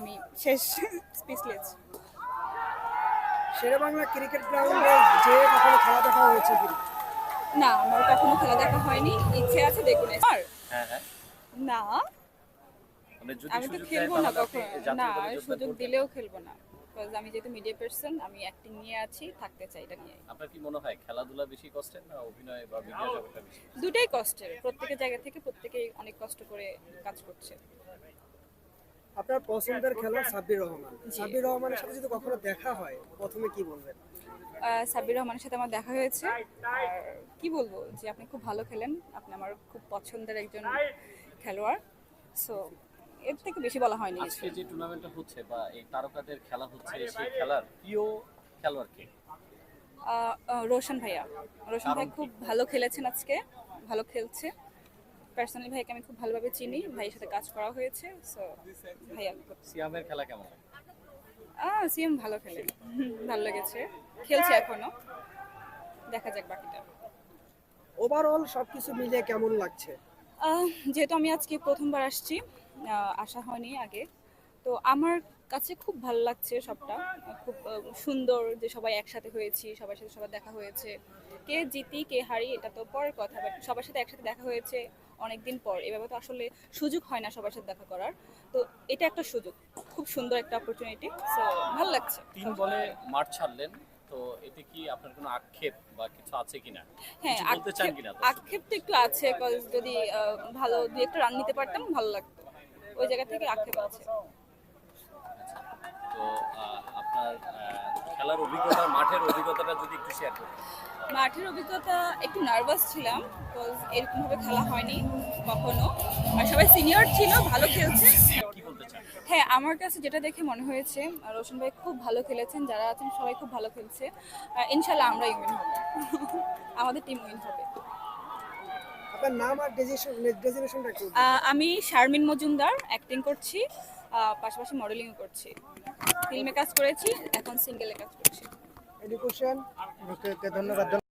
আমি শেষ speechless. Sherebangla cricket গ্রাউন্ডে যে কখনো খেলা দেখা হয়েছে কি? না, আমার কখনো খেলা দেখা হয়নি, ইচ্ছে আছে দেখুন। আর হ্যাঁ হ্যাঁ, না, মানে যদি আমি তো সুযোগ দেয় খেলবো না তাহলে আপনি কখনো। জাতীয় না, দলে যোগদান সুযোগ করবেন? দিলেও খেলবো না, বিকজ আমি যেহেতু মিডিয়া পার্সন, আমি অ্যাক্টিং নিয়ে আছি, থাকতে চাই এটা নিয়ে। আপনার কি মনে হয় খেলাধুলা বেশি কষ্টের না অভিনয় বা মিডিয়া জগৎটা বেশি? দুটাই কষ্টের, প্রত্যেকের জায়গা থেকে প্রত্যেকেই অনেক কষ্ট করে কাজ করছে। আপনার পছন্দের খেলোয়াড় সাব্বির রহমান। সাব্বির রহমানের সাথে যদি কখনো দেখা হয় প্রথমে কি বলবেন? সাব্বির রহমানের সাথে আমার দেখা হয়েছে, আর কি বলবো যে আপনি খুব ভালো খেলেন, আপনি আমার খুব পছন্দের একজন খেলোয়াড়। সো এর থেকে বেশি বলা হয়নি আজকে কিছু। যে টুর্নামেন্টটা হচ্ছে বা এই তারকাদের খেলা হচ্ছে, সেই খেলার প্রিয় খেলোয়াড় কে? রোশন ভাইয়া, রোশন ভাই খুব ভালো খেলেছেন আজকে, ভালো খেলছে। পার্সোনালি ভাইকে আমি খুব ভালোভাবে চিনি, ভাইয়ের সাথে কাজ করা হয়েছে। সো ভাইয়া সিয়ামের খেলা কেমন লাগে? সিএম ভালো খেলে, ভালো লেগেছে, খেলছে এখনো, দেখা যাক বাকিটা। ওভারঅল সবকিছু মিলিয়ে কেমন লাগছে? যেহেতু আমি আজকে প্রথমবার আসছি, আসা হয়নি আগে, তো আমার কাছে খুব ভালো লাগছে সবটা। খুব সুন্দর যে সবাই একসাথে হয়েছি, সবার সাথে সবার দেখা হয়েছে। কে জিতি কে হারি এটা তো পরের কথা, বাট সবার সাথে একসাথে দেখা হয়েছে অনেকদিন পর। এভাবে তো আসলে সুযোগ হয় না সবার সাথে দেখা করার, তো এটা একটা সুযোগ, খুব সুন্দর একটা অপরচুনিটি। সো ভালো লাগছে। 3 বলে মাঠ ছাড়লেন, তো এতে কি আপনার কোনো আক্ষেপ বা কিছু আছে কিনা, হ্যাঁ, কিছু বলতে চান কিনা? আক্ষেপ তো একটু আছে, কজ যদি ভালো দু একটা রান নিতে পারতাম ভালো লাগতো, ওই জায়গা থেকে আক্ষেপ আছে। তো আপনার খেলার অভিজ্ঞতা, মাঠের অভিজ্ঞতাটা যদি একটু শেয়ার করতেন। মাঠের অভিজ্ঞতা একটু নার্ভাস ছিলাম, বিকজ এরকমভাবে খেলা হয়নি কখনো, আর সবাই সিনিয়র ছিল, ভালো খেলছে। কি বলতে চান? হ্যাঁ, আমার কাছে যেটা দেখে মনে হয়েছে রোশন ভাই খুব ভালো খেলেছেন, যারা আছেন সবাই খুব ভালো খেলছে। ইনশাল্লাহ আমরাই উইন হব, আমাদের টিম উইন হবে। আপনার নাম আর ডেজিগনেশনটা একটু বলুন। আমি শারমিন মজুমদার, অ্যাক্টিং করছি, পাশাপাশি মডেলিংও করছি, ফিল্মে কাজ করেছি, এখন সিঙ্গেলে কাজ করছি। এডুকেশন। ওকে, ধন্যবাদ।